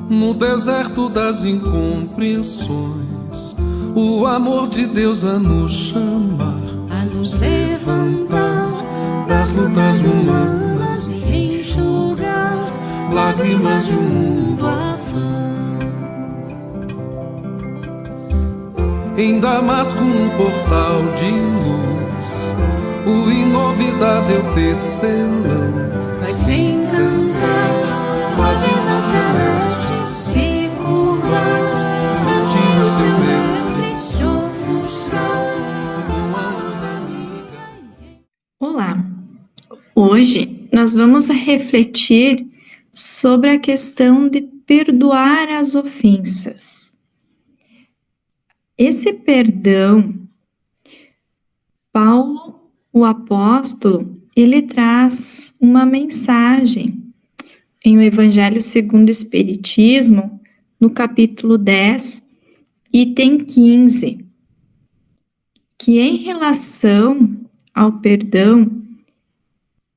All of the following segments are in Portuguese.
No deserto das incompreensões, o amor de Deus a nos chamar, a nos levantar das lutas humanas e enxugar lágrimas de um mundo afã. Em Damasco um portal de luz, o inovidável tecelão vai se encantar com a visão celeste, se curvar ante o seu mestre, se ofuscar com a luz amiga. Olá, hoje nós vamos refletir sobre a questão de perdoar as ofensas. Esse perdão, Paulo, o apóstolo, ele traz uma mensagem em o Evangelho segundo o Espiritismo, no capítulo 10, item 15, que em relação ao perdão,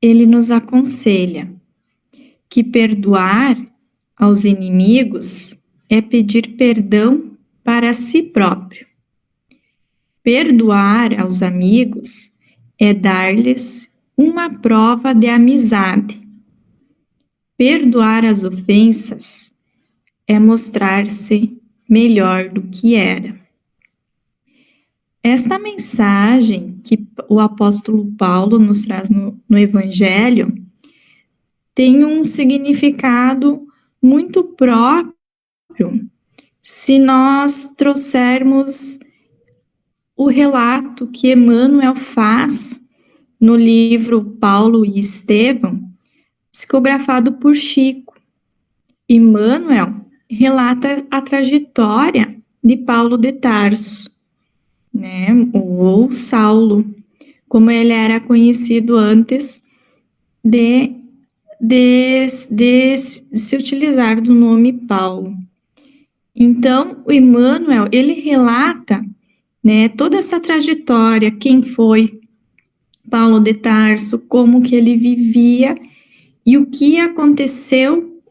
ele nos aconselha que perdoar aos inimigos é pedir perdão para si próprio. Perdoar aos amigos é dar-lhes uma prova de amizade. Perdoar as ofensas é mostrar-se melhor do que era. Esta mensagem que o apóstolo Paulo nos traz no Evangelho tem um significado muito próprio se nós trouxermos o relato que Emmanuel faz no livro Paulo e Estevão, psicografado por Chico. Emmanuel relata a trajetória de Paulo de Tarso, ou Saulo, como ele era conhecido antes de se utilizar do nome Paulo. Então, o Emmanuel, ele relata, toda essa trajetória, quem foi Paulo de Tarso, como que ele vivia e o que aconteceu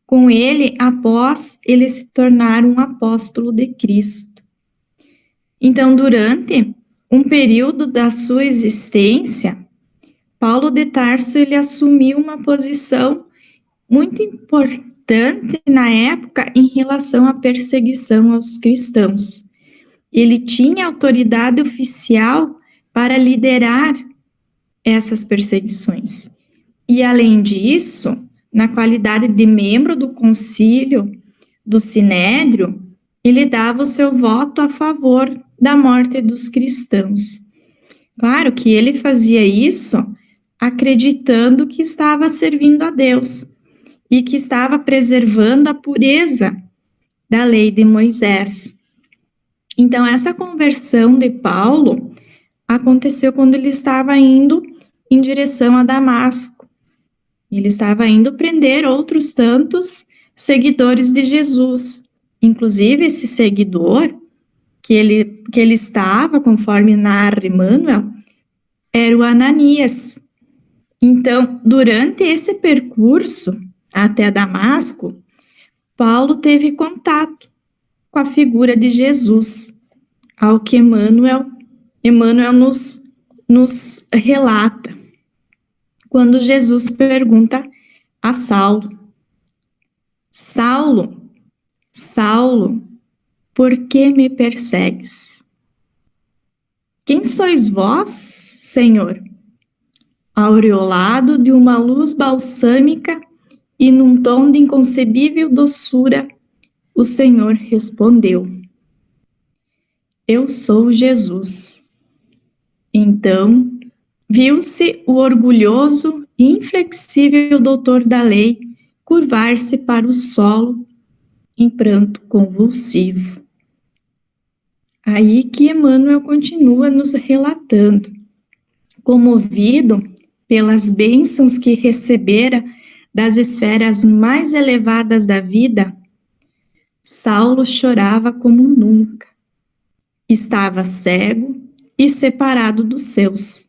com ele após ele se tornar um apóstolo de Cristo. Então, durante um período da sua existência, Paulo de Tarso, ele assumiu uma posição muito importante na época em relação à perseguição aos cristãos. Ele tinha autoridade oficial para liderar essas perseguições. E, além disso, na qualidade de membro do concílio do Sinédrio, ele dava o seu voto a favor da morte dos cristãos. Claro que ele fazia isso acreditando que estava servindo a Deus e que estava preservando a pureza da lei de Moisés. Então, essa conversão de Paulo aconteceu quando ele estava indo em direção a Damasco. Ele estava indo prender outros tantos seguidores de Jesus. Inclusive, esse seguidor que ele estava, conforme narra Emmanuel, era o Ananias. Então, durante esse percurso até Damasco, Paulo teve contato com a figura de Jesus, ao que Emmanuel nos relata, quando Jesus pergunta a Saulo: Saulo, Saulo, por que me persegues? Quem sois vós, Senhor? Aureolado de uma luz balsâmica e num tom de inconcebível doçura, o Senhor respondeu: Eu sou Jesus. Então, viu-se o orgulhoso e inflexível doutor da lei curvar-se para o solo em pranto convulsivo. Aí que Emmanuel continua nos relatando. Comovido pelas bênçãos que recebera das esferas mais elevadas da vida, Saulo chorava como nunca. Estava cego e separado dos seus.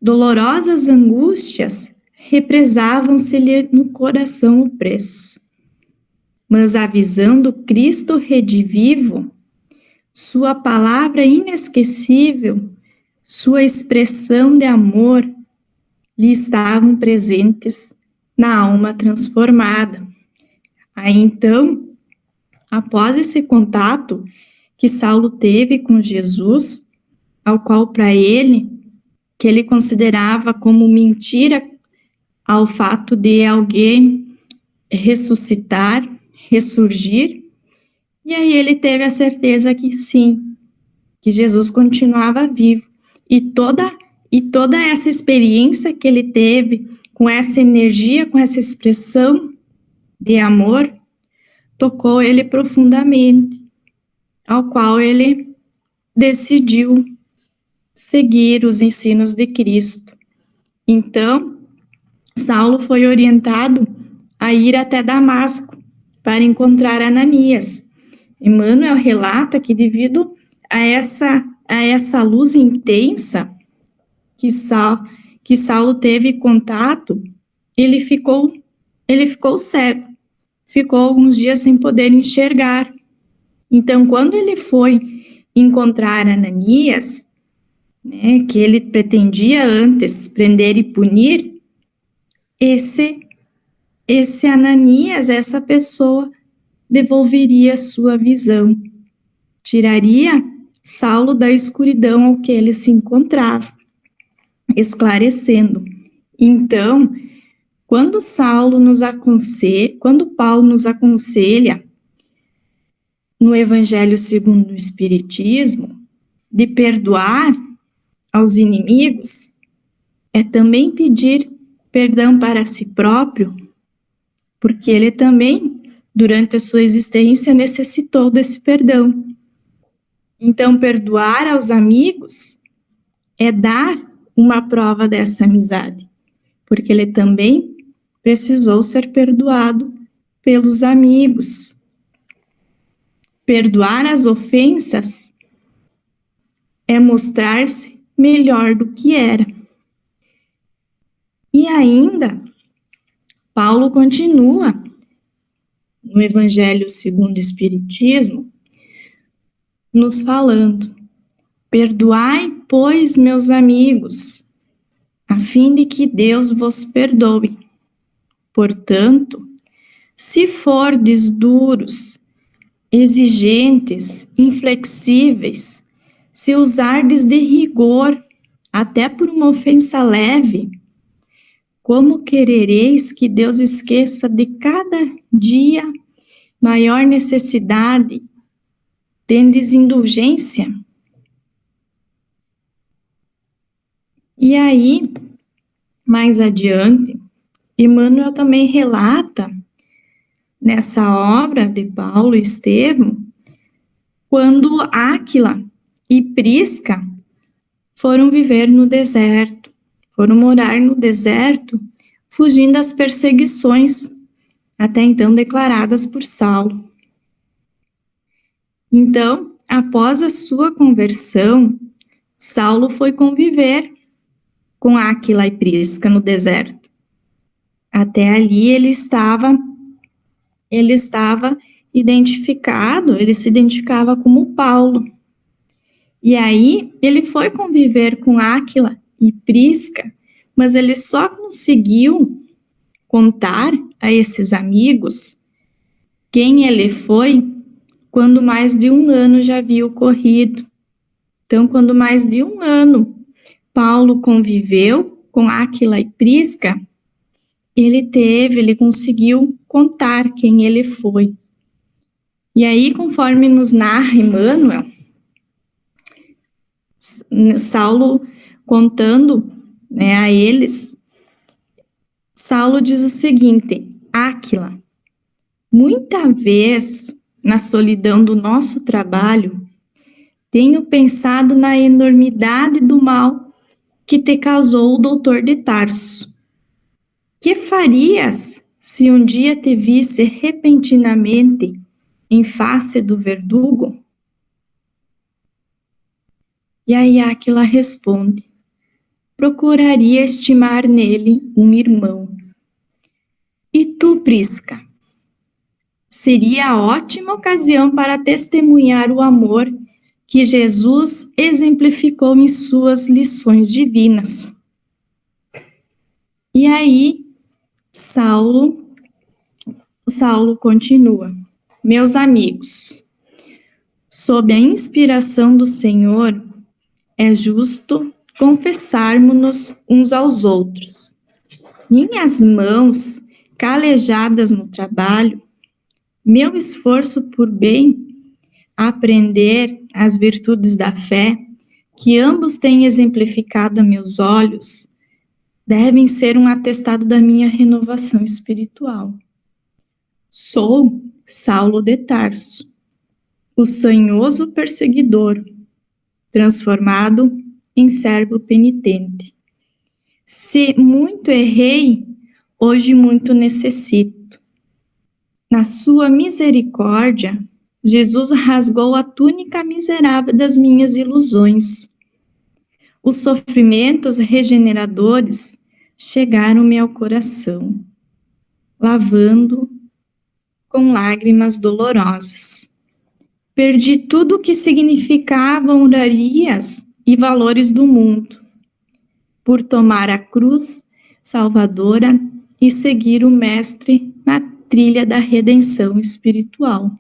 Dolorosas angústias represavam-se-lhe no coração opresso. mas a visão do Cristo redivivo, sua palavra inesquecível, sua expressão de amor, lhe estavam presentes na alma transformada. Aí então, após esse contato que Saulo teve com Jesus, ao qual para ele, que ele considerava como mentira ao fato de alguém ressuscitar, ressurgir, e aí ele teve a certeza que sim, que Jesus continuava vivo, e toda essa experiência que ele teve, com essa energia, com essa expressão de amor, tocou ele profundamente, ao qual ele decidiu seguir os ensinos de Cristo. Então, Saulo foi orientado a ir até Damasco para encontrar Ananias. Emmanuel relata que devido a essa luz intensa que Saulo teve contato, ele ficou cego, ficou alguns dias sem poder enxergar. Então, quando ele foi encontrar Ananias, né, que ele pretendia antes prender e punir, esse Ananias, essa pessoa, devolveria sua visão, tiraria Saulo da escuridão ao que ele se encontrava, esclarecendo. Então, quando Paulo nos aconselha no Evangelho segundo o Espiritismo de perdoar aos inimigos, é também pedir perdão para si próprio, porque ele também, durante a sua existência, necessitou desse perdão. Então, perdoar aos amigos é dar uma prova dessa amizade, porque ele também precisou ser perdoado pelos amigos. Perdoar as ofensas é mostrar-se melhor do que era. E ainda, Paulo continua no Evangelho segundo o Espiritismo, nos falando: perdoai, pois, meus amigos, a fim de que Deus vos perdoe. Portanto, se fordes duros, exigentes, inflexíveis, se usardes de rigor, até por uma ofensa leve, como querereis que Deus esqueça de cada dia maior necessidade, tendes indulgência? E aí, mais adiante, Emmanuel também relata, nessa obra de Paulo e Estevão, quando Áquila e Prisca foram viver no deserto, foram morar no deserto, fugindo das perseguições até então declaradas por Saulo. Então, após a sua conversão, Saulo foi conviver com Áquila e Prisca no deserto. Até ali ele estava identificado, ele se identificava como Paulo. E aí ele foi conviver com Áquila e Prisca, mas ele só conseguiu contar a esses amigos quem ele foi quando mais de 1 ano já havia ocorrido. Então, quando mais de 1 ano Paulo conviveu com Áquila e Prisca, ele conseguiu contar quem ele foi. E aí, conforme nos narra Emmanuel, Saulo contando, né, a eles, Saulo diz o seguinte: Áquila, muita vez na solidão do nosso trabalho, tenho pensado na enormidade do mal que te causou o doutor de Tarso. Que farias se um dia te visse repentinamente em face do verdugo? E aí Áquila responde: procuraria estimar nele um irmão. E tu, Prisca, seria a ótima ocasião para testemunhar o amor que Jesus exemplificou em suas lições divinas. E aí, Saulo continua: meus amigos, sob a inspiração do Senhor, é justo confessarmos-nos uns aos outros. Minhas mãos, calejadas no trabalho, meu esforço por bem aprender as virtudes da fé, que ambos têm exemplificado a meus olhos, devem ser um atestado da minha renovação espiritual. Sou Saulo de Tarso, o sanhoso perseguidor, transformado em servo penitente. Se muito errei, hoje muito necessito. Na sua misericórdia, Jesus rasgou a túnica miserável das minhas ilusões. Os sofrimentos regeneradores chegaram-me ao coração, lavando com lágrimas dolorosas. Perdi tudo o que significava honrarias e valores do mundo, por tomar a cruz salvadora e seguir o Mestre na trilha da redenção espiritual.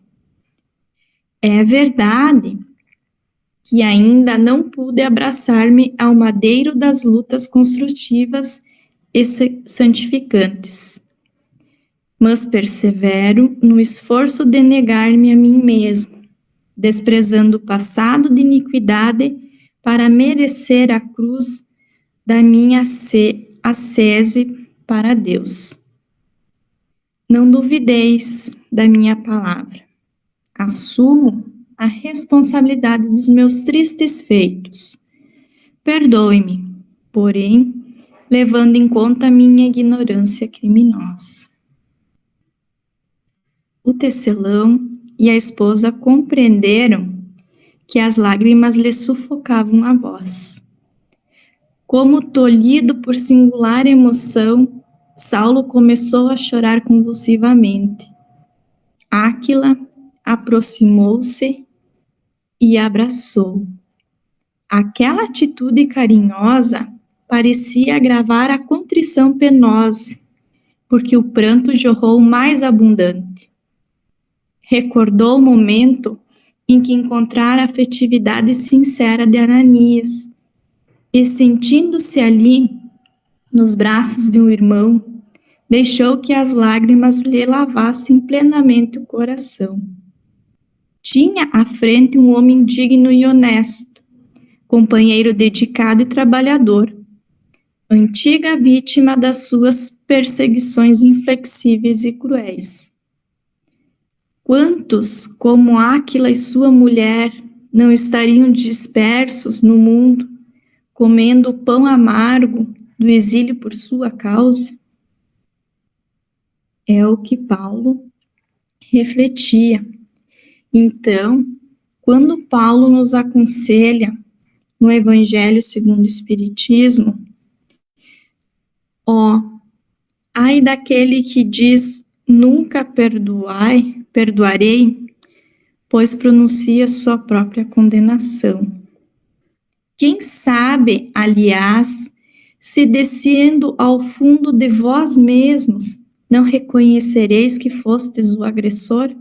É verdade que ainda não pude abraçar-me ao madeiro das lutas construtivas e santificantes, mas persevero no esforço de negar-me a mim mesmo, desprezando o passado de iniquidade para merecer a cruz da minha ascese para Deus. Não duvideis da minha palavra. Assumo a responsabilidade dos meus tristes feitos. Perdoe-me, porém, levando em conta a minha ignorância criminosa. O tecelão e a esposa compreenderam que as lágrimas lhe sufocavam a voz. Como tolhido por singular emoção, Saulo começou a chorar convulsivamente. Áquila aproximou-se e abraçou. Aquela atitude carinhosa parecia agravar a contrição penosa, porque o pranto jorrou mais abundante. Recordou o momento em que encontrara a afetividade sincera de Ananias e, sentindo-se ali, nos braços de um irmão, deixou que as lágrimas lhe lavassem plenamente o coração. Tinha à frente um homem digno e honesto, companheiro dedicado e trabalhador, antiga vítima das suas perseguições inflexíveis e cruéis. Quantos, como Áquila e sua mulher, não estariam dispersos no mundo, comendo o pão amargo do exílio por sua causa? É o que Paulo refletia. Então, quando Paulo nos aconselha no Evangelho segundo o Espiritismo, ai daquele que diz nunca perdoarei, pois pronuncia sua própria condenação. Quem sabe, aliás, se descendo ao fundo de vós mesmos, não reconhecereis que fostes o agressor?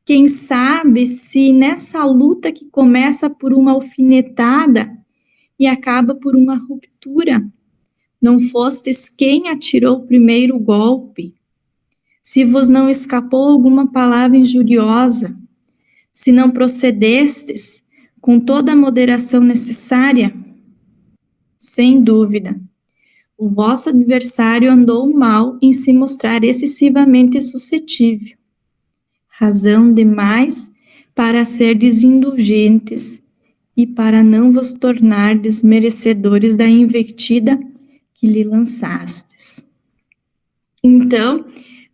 Quem sabe se nessa luta que começa por uma alfinetada e acaba por uma ruptura, não fostes quem atirou o primeiro golpe? Se vos não escapou alguma palavra injuriosa, se não procedestes com toda a moderação necessária? Sem dúvida, o vosso adversário andou mal em se mostrar excessivamente suscetível. Razão demais para serdes indulgentes e para não vos tornardes merecedores da invectiva que lhe lançastes. Então,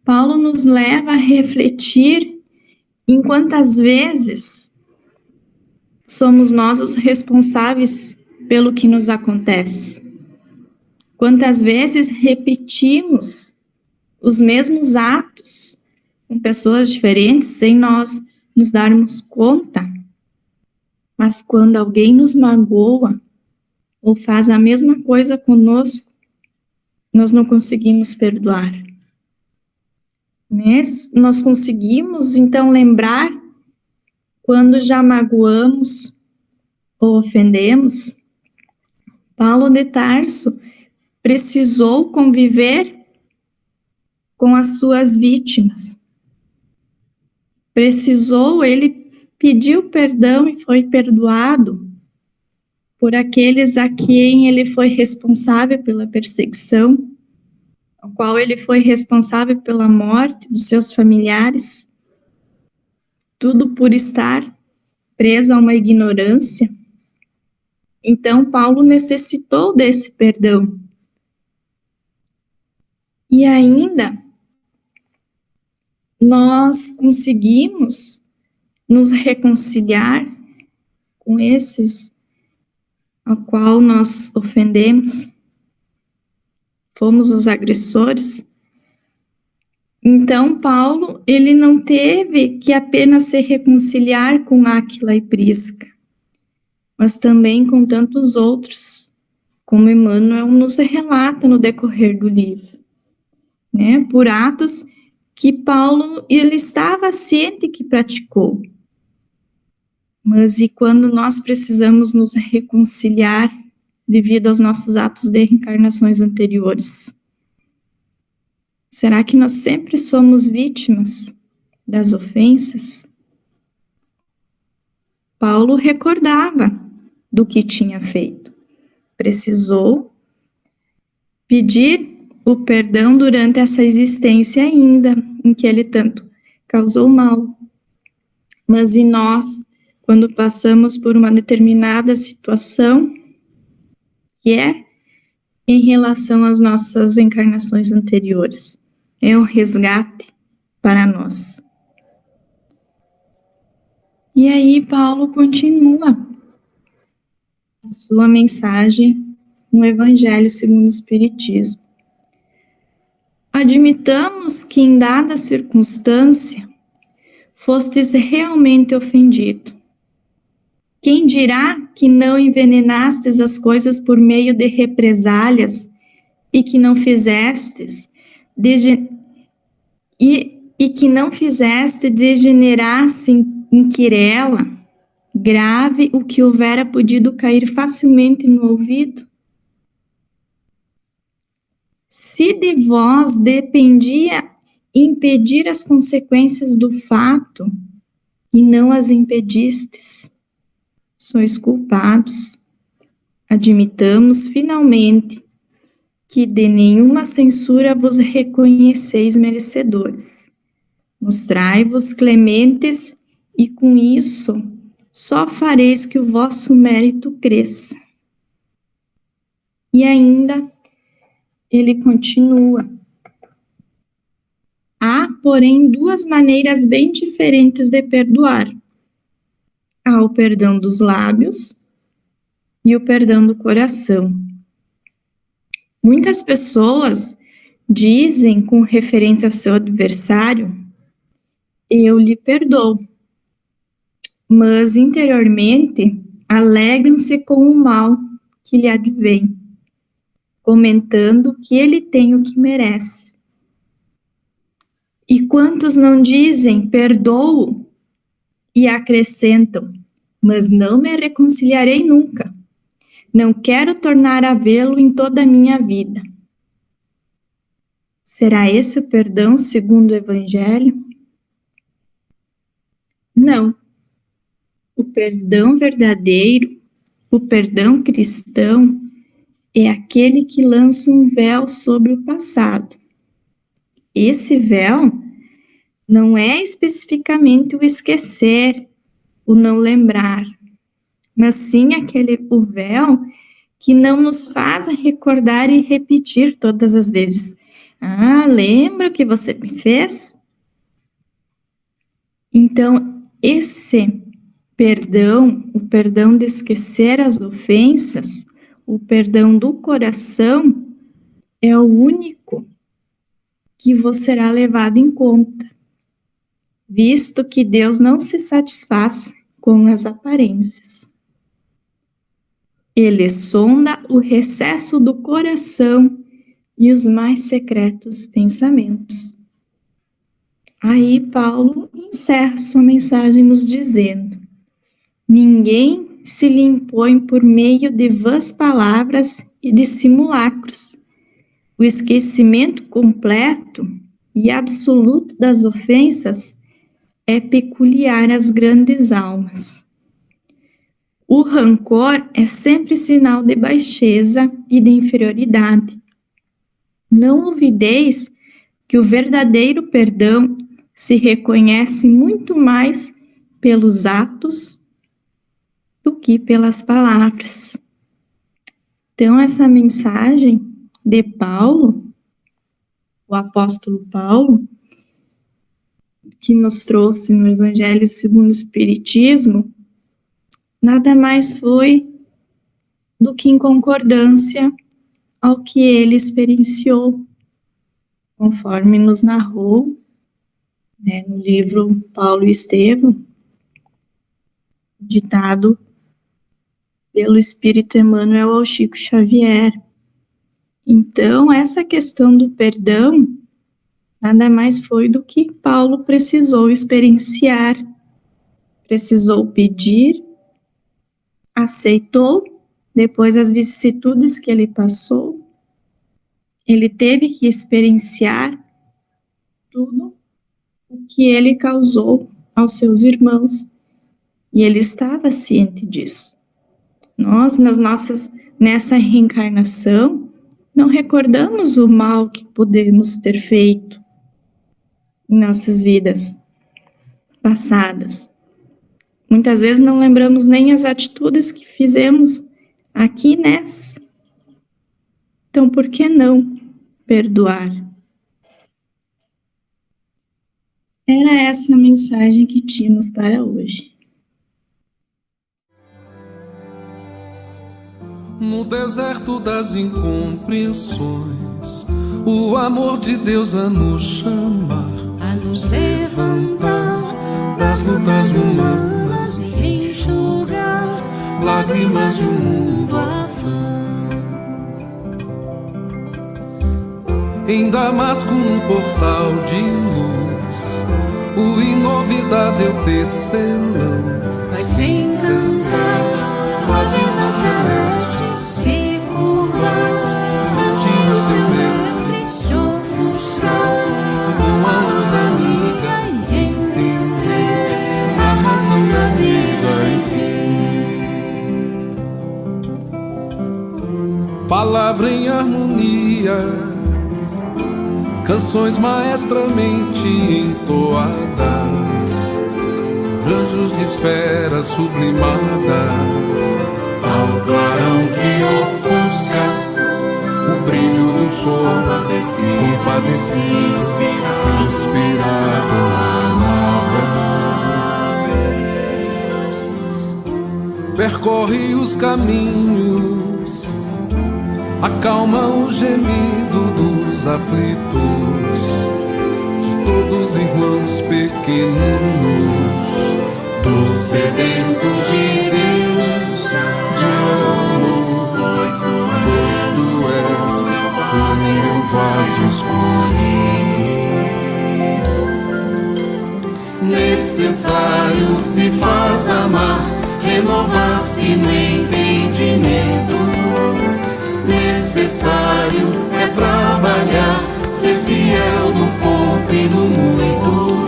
Paulo nos leva a refletir em quantas vezes somos nós os responsáveis pelo que nos acontece. Quantas vezes repetimos os mesmos atos com pessoas diferentes sem nós nos darmos conta. Mas quando alguém nos magoa ou faz a mesma coisa conosco, nós não conseguimos perdoar. Né? Nós conseguimos, então, lembrar quando já magoamos ou ofendemos. Paulo de Tarso precisou conviver com as suas vítimas. Ele pediu perdão e foi perdoado por aqueles a quem ele foi responsável pela perseguição, ao qual ele foi responsável pela morte dos seus familiares, tudo por estar preso a uma ignorância. Então, Paulo necessitou desse perdão. E ainda, nós conseguimos nos reconciliar com esses ao qual nós ofendemos, fomos os agressores. Então, Paulo, ele não teve que apenas se reconciliar com Áquila e Prisca, mas também com tantos outros, como Emmanuel nos relata no decorrer do livro, né? Por atos que Paulo, ele estava ciente que praticou. Mas e quando nós precisamos nos reconciliar devido aos nossos atos de reencarnações anteriores? Será que nós sempre somos vítimas das ofensas? Paulo recordava do que tinha feito. Precisou pedir o perdão durante essa existência ainda, em que ele tanto causou mal. Mas e nós, quando passamos por uma determinada situação, que é em relação às nossas encarnações anteriores? É um resgate para nós. E aí Paulo continua a sua mensagem no Evangelho segundo o Espiritismo. Admitamos que em dada circunstância fostes realmente ofendido. Quem dirá que não envenenastes as coisas por meio de represálias e que não fizestes que não fizeste degenerasse em querela grave o que houvera podido cair facilmente no ouvido? Se de vós dependia impedir as consequências do fato e não as impedistes, sois culpados. Admitamos finalmente que de nenhuma censura vos reconheceis merecedores. Mostrai-vos clementes e com isso só fareis que o vosso mérito cresça. E ainda ele continua. Há, porém, duas maneiras bem diferentes de perdoar. Há o perdão dos lábios e o perdão do coração. Muitas pessoas dizem, com referência ao seu adversário, eu lhe perdoo, mas interiormente alegram-se com o mal que lhe advém, comentando que ele tem o que merece. E quantos não dizem, perdoo, e acrescentam, mas não me reconciliarei nunca. Não quero tornar a vê-lo em toda a minha vida. Será esse o perdão segundo o Evangelho? Não. O perdão verdadeiro, o perdão cristão, é aquele que lança um véu sobre o passado. Esse véu não é especificamente o esquecer, o não lembrar, mas sim o véu que não nos faz recordar e repetir todas as vezes. Ah, lembra o que você me fez? Então, esse perdão, o perdão de esquecer as ofensas, o perdão do coração, é o único que vos será levado em conta. visto que Deus não se satisfaz com as aparências. Ele sonda o recesso do coração e os mais secretos pensamentos. Aí Paulo encerra sua mensagem nos dizendo: ninguém se lhe impõe por meio de vãs palavras e de simulacros. O esquecimento completo e absoluto das ofensas é peculiar às grandes almas. O rancor é sempre sinal de baixeza e de inferioridade. Não olvideis que o verdadeiro perdão se reconhece muito mais pelos atos do que pelas palavras. Então, essa mensagem de Paulo, o apóstolo Paulo, que nos trouxe no Evangelho segundo o Espiritismo, nada mais foi do que em concordância ao que ele experienciou, conforme nos narrou, no livro Paulo e Estevão, ditado pelo Espírito Emmanuel ao Chico Xavier. Então, essa questão do perdão nada mais foi do que Paulo precisou experienciar, precisou pedir, aceitou, depois as vicissitudes que ele passou, ele teve que experienciar tudo o que ele causou aos seus irmãos, e ele estava ciente disso. Nós, nessa reencarnação, não recordamos o mal que podemos ter feito em nossas vidas passadas. Muitas vezes não lembramos nem as atitudes que fizemos aqui nessa. Então, por que não perdoar? Era essa a mensagem que tínhamos para hoje. No deserto das incompreensões, o amor de Deus a nos chamar, a nos levantar das lutas humanas e enxugar lágrimas de um mundo afã. Em Damasco, um portal de luz, o inovidável tecelão vai se encantar com a visão celeste, se curvar ante o seu mestre, se ofuscar com a luz amiga e entender a razão da vida, enfim. Palavra em harmonia, canções maestramente entoadas, anjos de esferas sublimadas, ao clarão que ofusca o brilho do sol, compadecido, inspirado, amável. percorre os caminhos, acalma o gemido dos aflitos, de todos irmãos pequeninos, dos sedentos de Deus, de amor, pois tu és o meu vaso escolhido. Necessário se faz amar, renovar-se no entendimento. Necessário é trabalhar, ser fiel no pouco e no muito.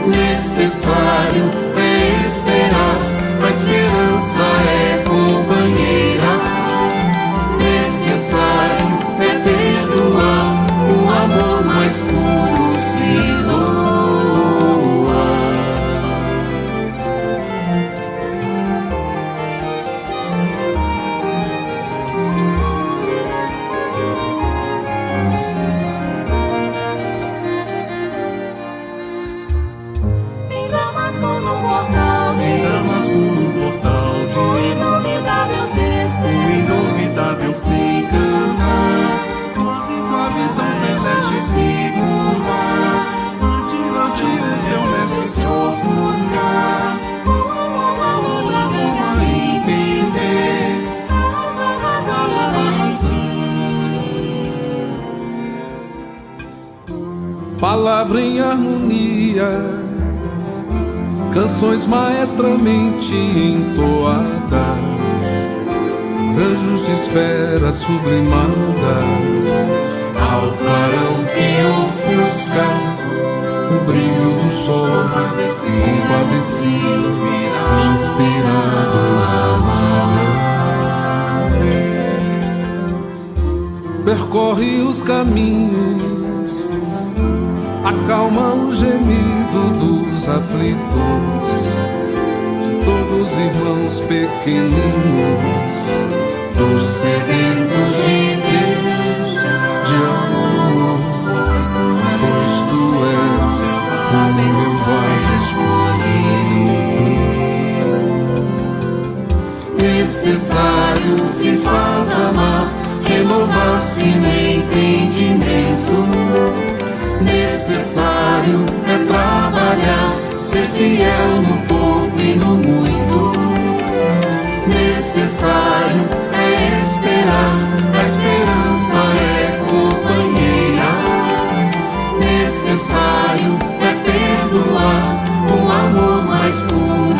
Necessário é esperar, a esperança é companheira. Necessário é perdoar, o amor mais puro se doa. Se encantar, tua visão celeste se curvar ante o seu palavra em harmonia, canções maestramente entoadas, anjos de esferas sublimadas, ao clarão que ofusca o brilho do sol, compadecido, inspirado a amar. Percorre os caminhos, acalma o gemido dos aflitos, de todos os irmãos pequeninos, dos sedentos de Deus, de amor, pois tu és o meu vaso escolhido. Necessário se faz amar, renovar-se no entendimento. Necessário é trabalhar, ser fiel no pouco e no muito. Necessário é esperar, a esperança é companheira. Necessário é perdoar, o amor mais puro